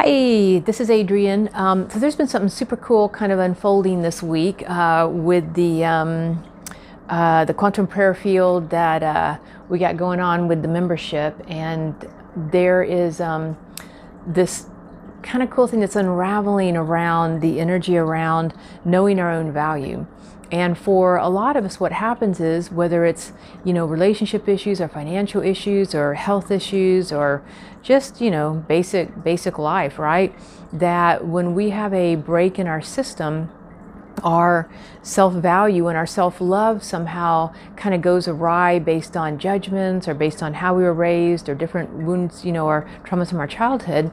Hi, this is Adrienne. So there's been something super cool kind of unfolding this week with the quantum prayer field that we got going on with the membership, and there is this kind of cool thing that's unraveling around the energy around knowing our own value. And for a lot of us, what happens is, whether it's, relationship issues or financial issues or health issues or just, basic life, right? That when we have a break in our system, our self-value and our self-love somehow kind of goes awry based on judgments or based on how we were raised or different wounds, or traumas from our childhood.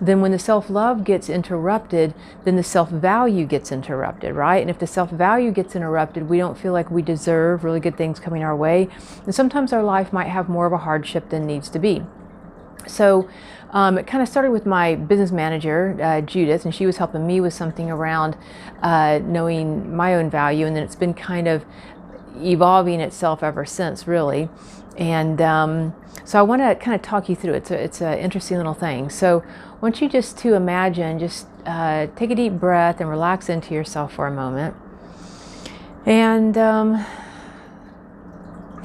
Then when the self-love gets interrupted, then the self-value gets interrupted, right? And if the self-value gets interrupted, we don't feel like we deserve really good things coming our way. And sometimes our life might have more of a hardship than needs to be. So it kind of started with my business manager, Judith, and she was helping me with something around knowing my own value. And then it's been kind of evolving itself ever since, really. And so I want to kind of talk you through it. It's an interesting little thing. So I want you just to imagine, just take a deep breath and relax into yourself for a moment. And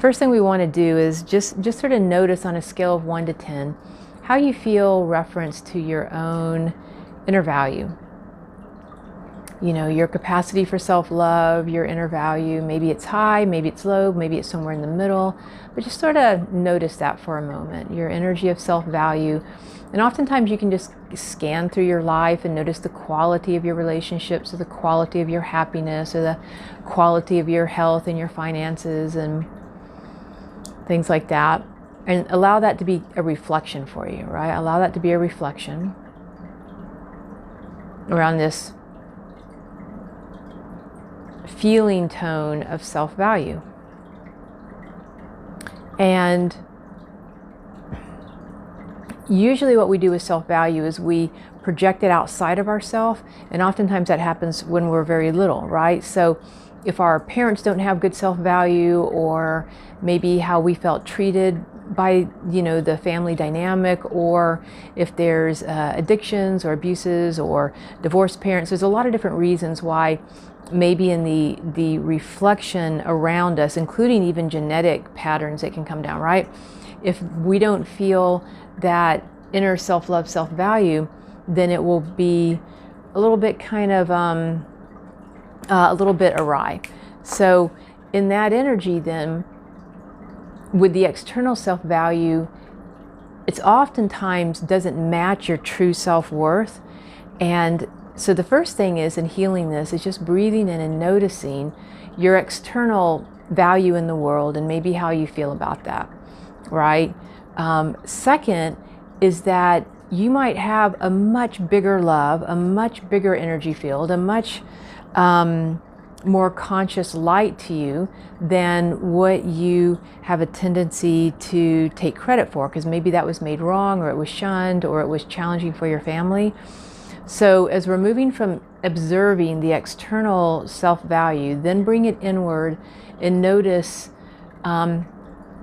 first thing we want to do is just sort of notice on a scale of 1 to 10 how you feel reference to your own inner value. Your capacity for self-love, your inner value. Maybe it's high, maybe it's low, maybe it's somewhere in the middle, but just sort of notice that for a moment, your energy of self-value. And oftentimes you can just scan through your life and notice the quality of your relationships, or the quality of your happiness, or the quality of your health and your finances and things like that. And allow that to be a reflection for you, right? Allow that to be a reflection around this feeling tone of self-value. And usually what we do with self-value is we project it outside of ourselves, and oftentimes that happens when we're very little, right? So if our parents don't have good self-value, or maybe how we felt treated by the family dynamic, or if there's addictions or abuses or divorced parents, there's a lot of different reasons why maybe in the reflection around us, including even genetic patterns that can come down, right? If we don't feel that inner self-love, self-value, then it will be a little bit kind of a little bit awry. So in that energy, then, with the external self-value, it's oftentimes doesn't match your true self-worth. And so the first thing is, in healing this, is just breathing in and noticing your external value in the world and maybe how you feel about that, right? Second is that you might have a much bigger love, a much bigger energy field, a much more conscious light to you than what you have a tendency to take credit for, because maybe that was made wrong, or it was shunned, or it was challenging for your family. So as we're moving from observing the external self-value, then bring it inward and notice,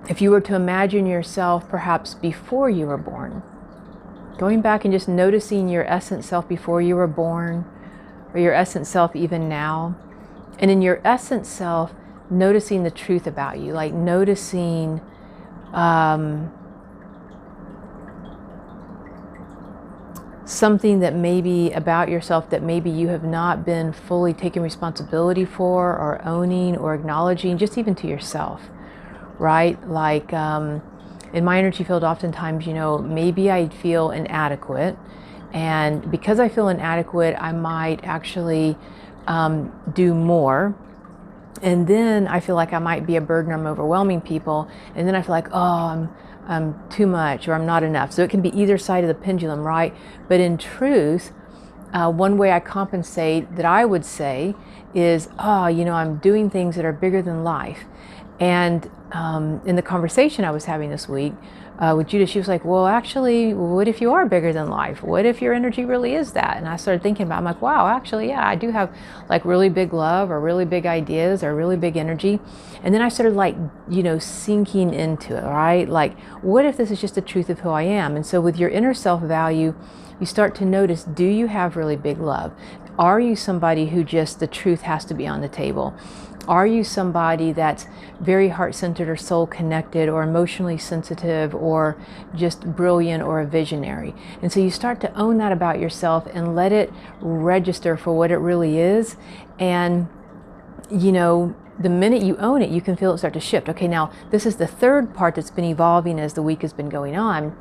if you were to imagine yourself perhaps before you were born, going back and just noticing your essence self before you were born, or your essence self even now. And in your essence self, noticing the truth about you, like noticing something that maybe about yourself that maybe you have not been fully taking responsibility for, or owning, or acknowledging, just even to yourself, right? Like in my energy field, oftentimes, maybe I feel inadequate. And because I feel inadequate, I might actually do more. And then I feel like I might be a burden, or I'm overwhelming people. And then I feel like, oh, I'm too much, or I'm not enough. So it can be either side of the pendulum, right? But in truth, one way I compensate that I would say is, I'm doing things that are bigger than life. And in the conversation I was having this week, with Judah, she was like, well, actually, what if you are bigger than life? What if your energy really is that? And I started thinking about it. I'm like, wow, actually, yeah, I do have like really big love or really big ideas or really big energy. And then I started like, sinking into it, right? Like, what if this is just the truth of who I am? And so with your inner self value, you start to notice, do you have really big love? Are you somebody who just the truth has to be on the table? Are you somebody that's very heart-centered or soul-connected or emotionally sensitive or just brilliant or a visionary? And so you start to own that about yourself and let it register for what it really is. And, the minute you own it, you can feel it start to shift. Okay, now this is the third part that's been evolving as the week has been going on.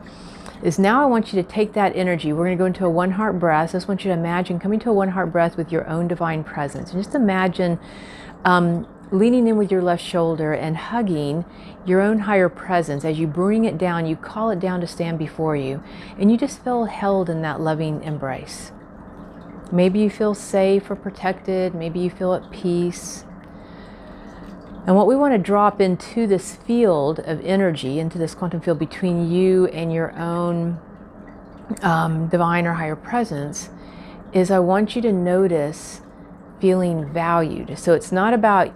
Is now I want you to take that energy. We're going to go into a one heart breath. So I just want you to imagine coming to a one heart breath with your own divine presence. And just imagine leaning in with your left shoulder and hugging your own higher presence. As you bring it down, you call it down to stand before you. And you just feel held in that loving embrace. Maybe you feel safe or protected. Maybe you feel at peace. And what we want to drop into this field of energy, into this quantum field between you and your own divine or higher presence, is I want you to notice feeling valued. So it's not about,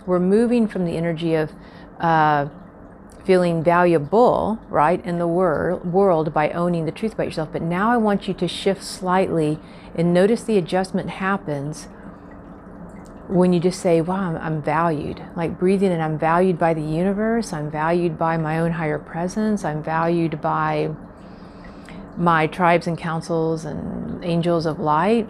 we're moving from the energy of feeling valuable, right, in the world by owning the truth about yourself. But now I want you to shift slightly and notice the adjustment happens when you just say, wow, I'm valued. Like breathing in, I'm valued by the universe. I'm valued by my own higher presence. I'm valued by my tribes and councils and angels of light.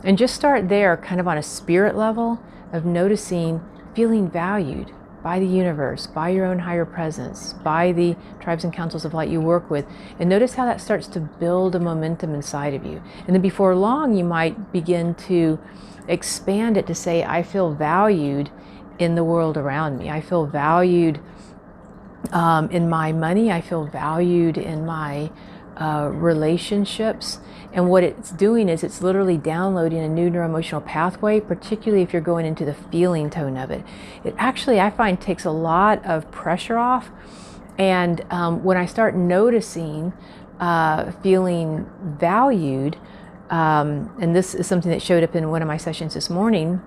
And just start there kind of on a spirit level of noticing, feeling valued by the universe, by your own higher presence, by the tribes and councils of light you work with. And notice how that starts to build a momentum inside of you. And then before long, you might begin to expand it to say, I feel valued in the world around me. I feel valued in my money. I feel valued in my relationships. And what it's doing is it's literally downloading a new neuroemotional pathway, particularly if you're going into the feeling tone of it. It actually, I find, takes a lot of pressure off. And when I start noticing feeling valued, and this is something that showed up in one of my sessions this morning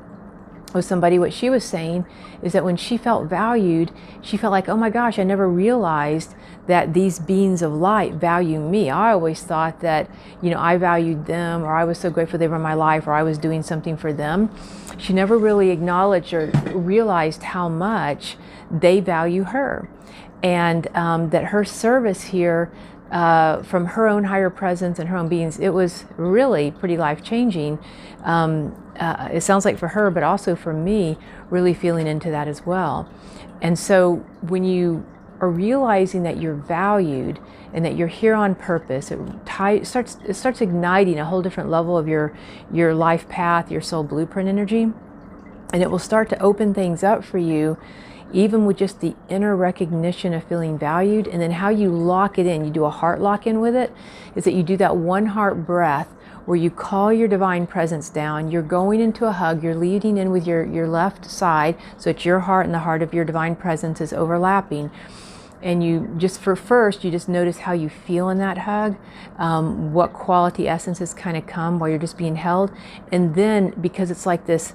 with somebody, what she was saying is that when she felt valued, she felt like, oh my gosh, I never realized that these beings of light value me. I always thought that, I valued them, or I was so grateful they were in my life, or I was doing something for them. She never really acknowledged or realized how much they value her. And that her service here, from her own higher presence and her own beings, it was really pretty life-changing. It sounds like for her, but also for me, really feeling into that as well. And so when you are realizing that you're valued and that you're here on purpose, it starts igniting a whole different level of your life path, your soul blueprint energy. And it will start to open things up for you, even with just the inner recognition of feeling valued. And then how you lock it in, you do a heart lock in with it, is that you do that one heart breath where you call your divine presence down. You're going into a hug, you're leading in with your left side, so it's your heart and the heart of your divine presence is overlapping. And you just, you just notice how you feel in that hug, what quality essences kind of come while you're just being held. And then, because it's like this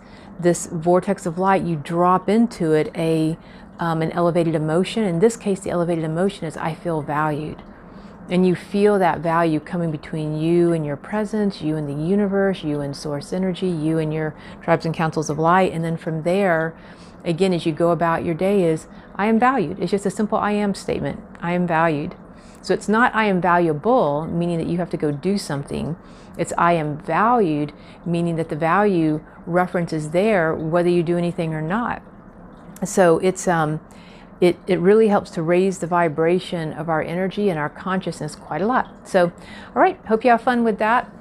vortex of light, you drop into it an elevated emotion. In this case, the elevated emotion is, I feel valued. And you feel that value coming between you and your presence, you and the universe, you and source energy, you and your tribes and councils of light. And then from there, again, as you go about your day, is I am valued. It's just a simple I am statement. I am valued. So it's not I am valuable, meaning that you have to go do something. It's I am valued, meaning that the value reference is there whether you do anything or not. So it's it really helps to raise the vibration of our energy and our consciousness quite a lot. So, all right, hope you have fun with that.